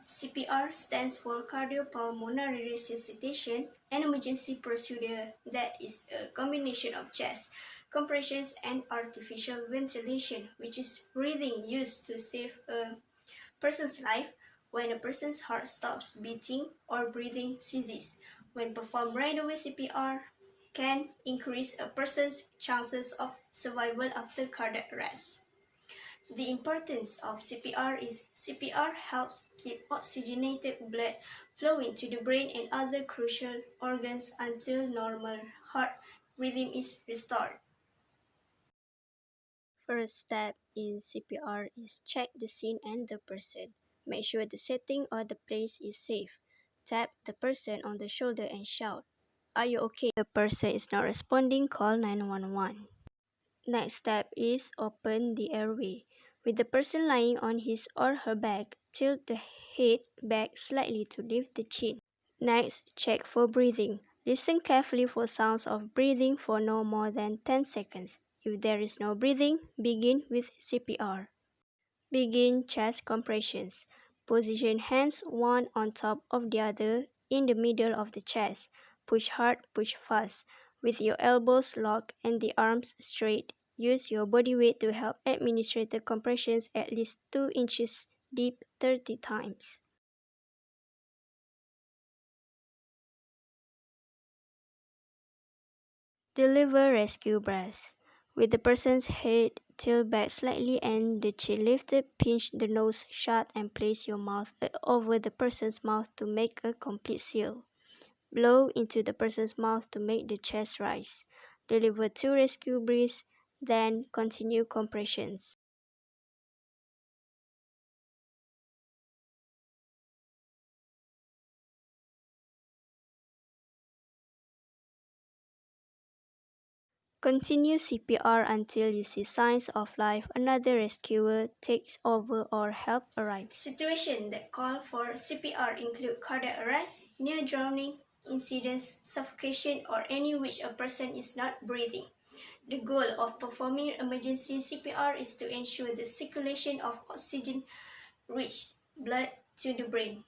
CPR stands for cardiopulmonary resuscitation, an emergency procedure that is a combination of chest compressions and artificial ventilation, which is breathing used to save a person's life when a person's heart stops beating or breathing ceases. When performed right away, CPR can increase a person's chances of survival after cardiac arrest. The importance of CPR is CPR helps keep oxygenated blood flowing to the brain and other crucial organs until normal heart rhythm is restored. First step in CPR is check the scene and the person. Make sure the setting or the place is safe. Tap the person on the shoulder and shout, "Are you okay?" If the person is not responding, call 911. Next step is open the airway. With the person lying on his or her back, tilt the head back slightly to lift the chin. Next, check for breathing. Listen carefully for sounds of breathing for no more than 10 seconds. If there is no breathing, begin with CPR. Begin chest compressions. Position hands one on top of the other in the middle of the chest. Push hard, push fast. With your elbows locked and the arms straight, use your body weight to help administer the compressions at least 2 inches deep 30 times. Deliver rescue breath. With the person's head tilted back slightly and the chin lifted, pinch the nose shut and place your mouth over the person's mouth to make a complete seal. Blow into the person's mouth to make the chest rise. Deliver 2 rescue breaths, then continue compressions. Continue CPR until you see signs of life, another rescuer takes over or help arrives. Situations that call for CPR include cardiac arrest, near drowning, incidents, suffocation, or any which a person is not breathing. The goal of performing emergency CPR is to ensure the circulation of oxygen-rich blood to the brain.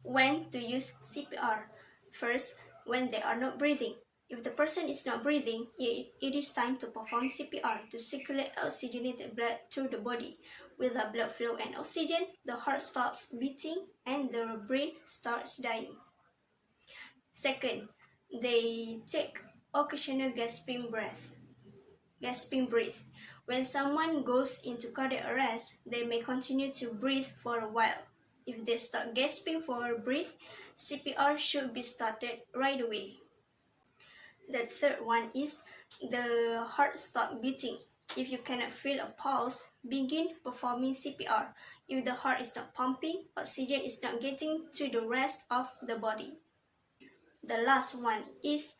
When to use CPR? First, when they are not breathing. If the person is not breathing, it is time to perform CPR to circulate oxygenated blood through the body. Without blood flow and oxygen, the heart stops beating and the brain starts dying. Second, they take occasional gasping breath. When someone goes into cardiac arrest, they may continue to breathe for a while. If they start gasping for breath, CPR should be started right away. The third one is the heart stop beating. If you cannot feel a pulse, begin performing CPR. If the heart is not pumping, oxygen is not getting to the rest of the body. The last one is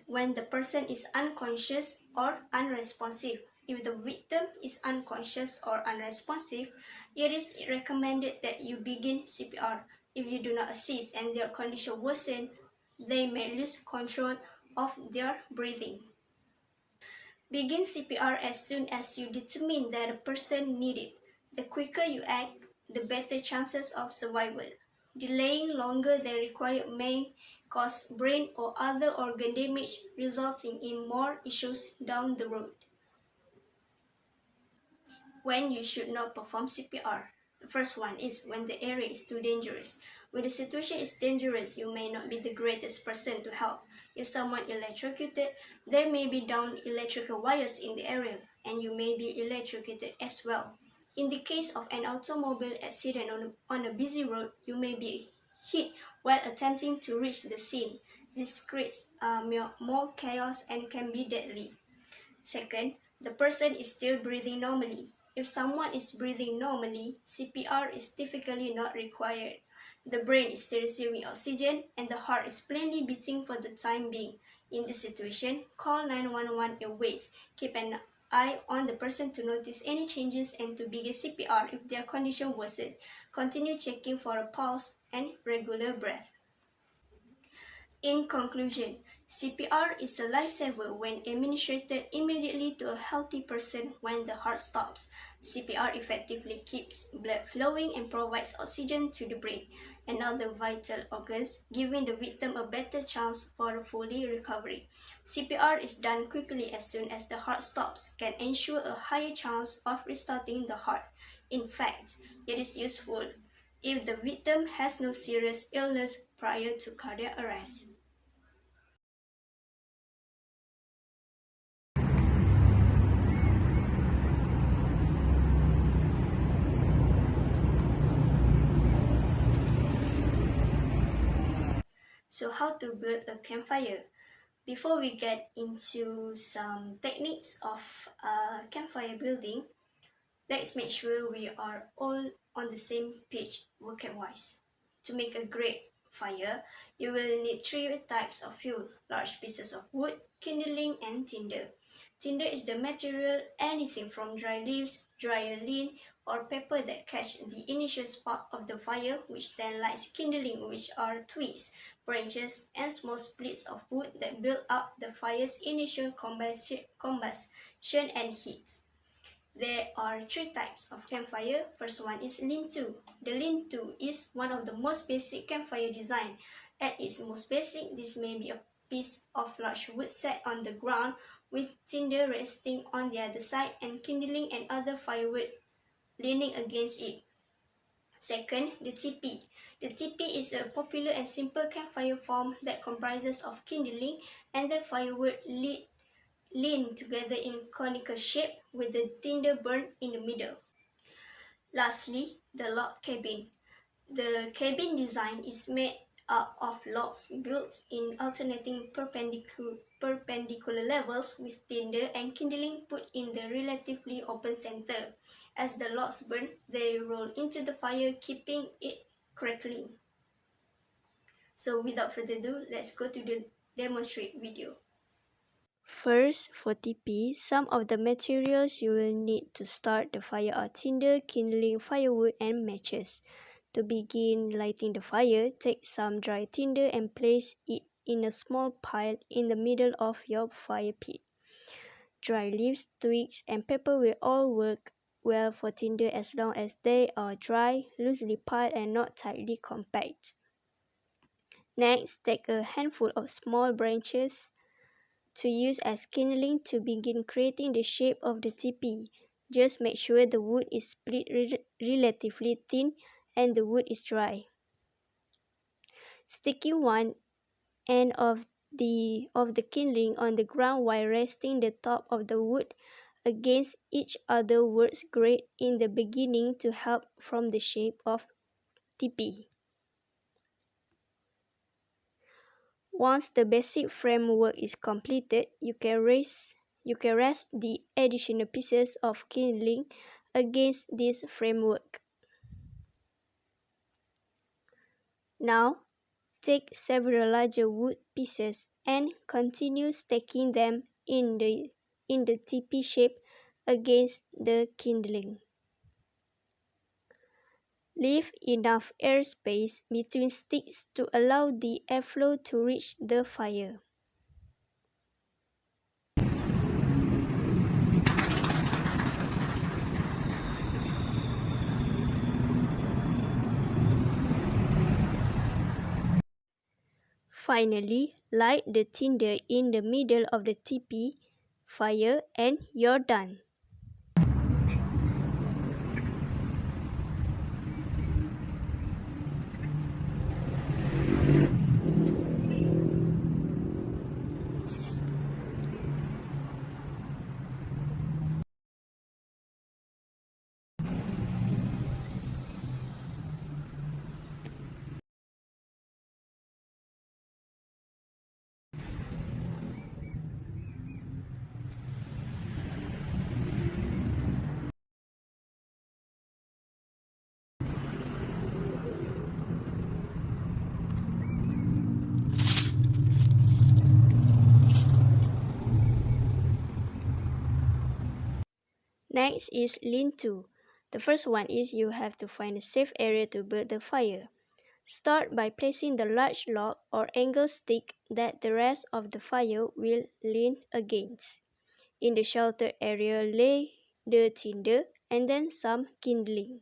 when the person is unconscious or unresponsive. If the victim is unconscious or unresponsive, it is recommended that you begin CPR. If you do not assist and their condition worsens, they may lose control of their breathing. Begin CPR as soon as you determine that a person needs it. The quicker you act, the better chances of survival. Delaying longer than required may cause brain or other organ damage, resulting in more issues down the road. When you should not perform CPR. The first one is when the area is too dangerous. When the situation is dangerous, you may not be the greatest person to help. If someone electrocuted, there may be down electrical wires in the area, and you may be electrocuted as well. In the case of an automobile accident on a busy road, you may be hit while attempting to reach the scene. This creates more chaos and can be deadly. Second, the person is still breathing normally. If someone is breathing normally, CPR is typically not required. The brain is still receiving oxygen and the heart is plainly beating for the time being. In this situation, call 911 and wait. Keep an eye on the person to notice any changes and to begin CPR if their condition worsens. Continue checking for a pulse and regular breath. In conclusion, CPR is a lifesaver when administered immediately to a healthy person when the heart stops. CPR effectively keeps blood flowing and provides oxygen to the brain and other vital organs, giving the victim a better chance for a fully recovery. CPR is done quickly as soon as the heart stops, can ensure a higher chance of restarting the heart. In fact, it is useful if the victim has no serious illness prior to cardiac arrest. So how to build a campfire? Before we get into some techniques of campfire building, let's make sure we are all on the same page vocab-wise. To make a great fire, you will need three types of fuel: large pieces of wood, kindling, and tinder. Tinder is the material, anything from dry leaves, dry lean, or paper that catch the initial spark of the fire, which then lights kindling, which are twigs, branches, and small splits of wood that build up the fire's initial combustion and heat. There are three types of campfire. First one is lean-to. The lean-to is one of the most basic campfire design. At its most basic, this may be a piece of large wood set on the ground with tinder resting on the other side and kindling and other firewood leaning against it. Second, the teepee. The teepee is a popular and simple campfire form that comprises of kindling and the firewood lean together in conical shape with the tinder burnt in the middle. Lastly, the log cabin. The cabin design is made up of logs built in alternating perpendicular levels with tinder and kindling put in the relatively open center. As the logs burn, they roll into the fire, keeping it crackling. So without further ado, let's go to the demonstrate video. First, for TP, some of the materials you will need to start the fire are tinder, kindling, firewood, and matches. To begin lighting the fire, take some dry tinder and place it in a small pile in the middle of your fire pit. Dry leaves, twigs, and paper will all work well for tinder as long as they are dry, loosely piled, and not tightly compact. Next, take a handful of small branches to use as kindling to begin creating the shape of the teepee. Just make sure the wood is split relatively thin and the wood is dry. Sticking one end of the kindling on the ground while resting the top of the wood against each other works great in the beginning to help form the shape of teepee. Once the basic framework is completed, you can rest the additional pieces of kindling against this framework. Now, take several larger wood pieces and continue stacking them in the teepee shape against the kindling. Leave enough airspace between sticks to allow the airflow to reach the fire. Finally, light the tinder in the middle of the teepee fire and you're done. Next is lean-to. The first one is you have to find a safe area to build the fire. Start by placing the large log or angle stick that the rest of the fire will lean against. In the sheltered area, lay the tinder and then some kindling.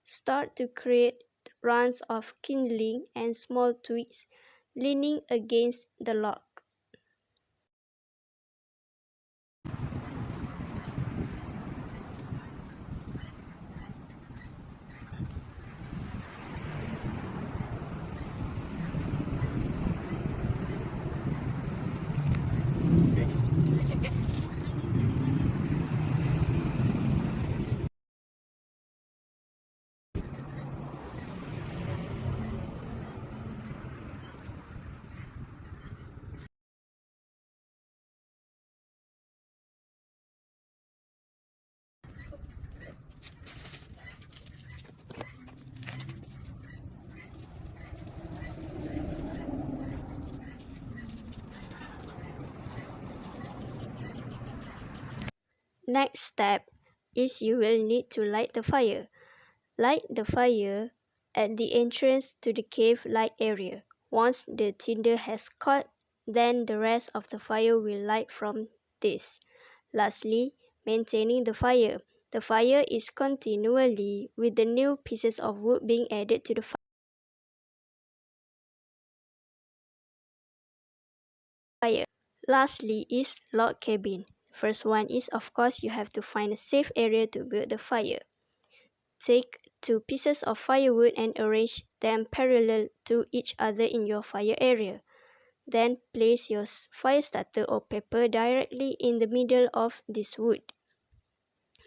Start to create runs of kindling and small twigs leaning against the log. Next step is you will need to light the fire. Light the fire at the entrance to the cave light area. Once the tinder has caught, then the rest of the fire will light from this. Lastly, maintaining the fire. The fire is continually with the new pieces of wood being added to the fire. Lastly is log cabin. The first one is, of course, you have to find a safe area to build the fire. Take 2 pieces of firewood and arrange them parallel to each other in your fire area. Then place your fire starter or pepper directly in the middle of this wood.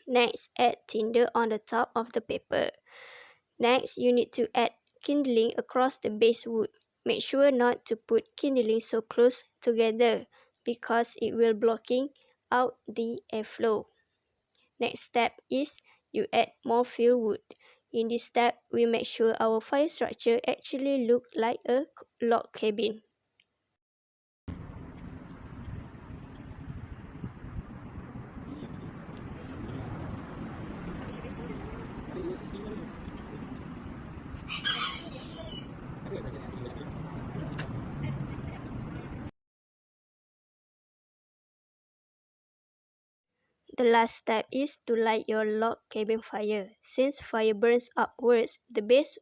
Next, add tinder on the top of the pepper. Next, you need to add kindling across the base wood. Make sure not to put kindling so close together because it will blocking out the airflow. Next step is you add more fuel wood. In this step, we make sure our fire structure actually look like a log cabin. The last step is to light your log cabin fire. Since fire burns upwards, the best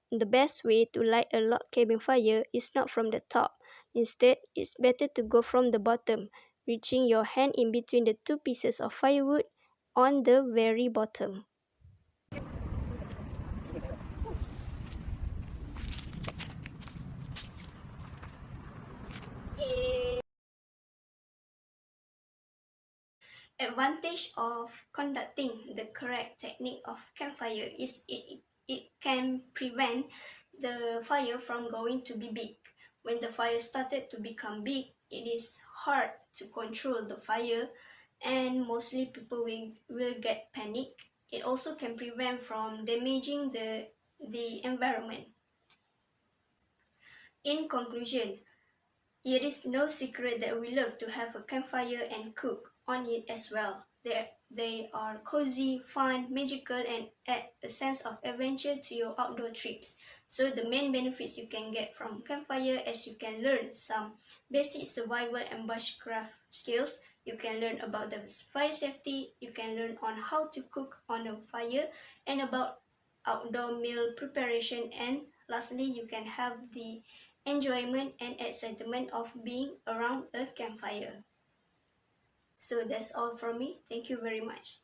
way to light a log cabin fire is not from the top. Instead, it's better to go from the bottom, reaching your hand in between the 2 pieces of firewood on the very bottom. Advantage of conducting the correct technique of campfire is it can prevent the fire from going to be big. When the fire started to become big, it is hard to control the fire and mostly people will get panic. It also can prevent from damaging the environment. In conclusion, it is no secret that we love to have a campfire and cook on it as well. They are cozy, fun, magical, and add a sense of adventure to your outdoor trips. So the main benefits you can get from campfire is you can learn some basic survival and bushcraft skills. You can learn about the fire safety. You can learn on how to cook on a fire and about outdoor meal preparation. And lastly, you can have the enjoyment and excitement of being around a campfire. So that's all from me. Thank you very much.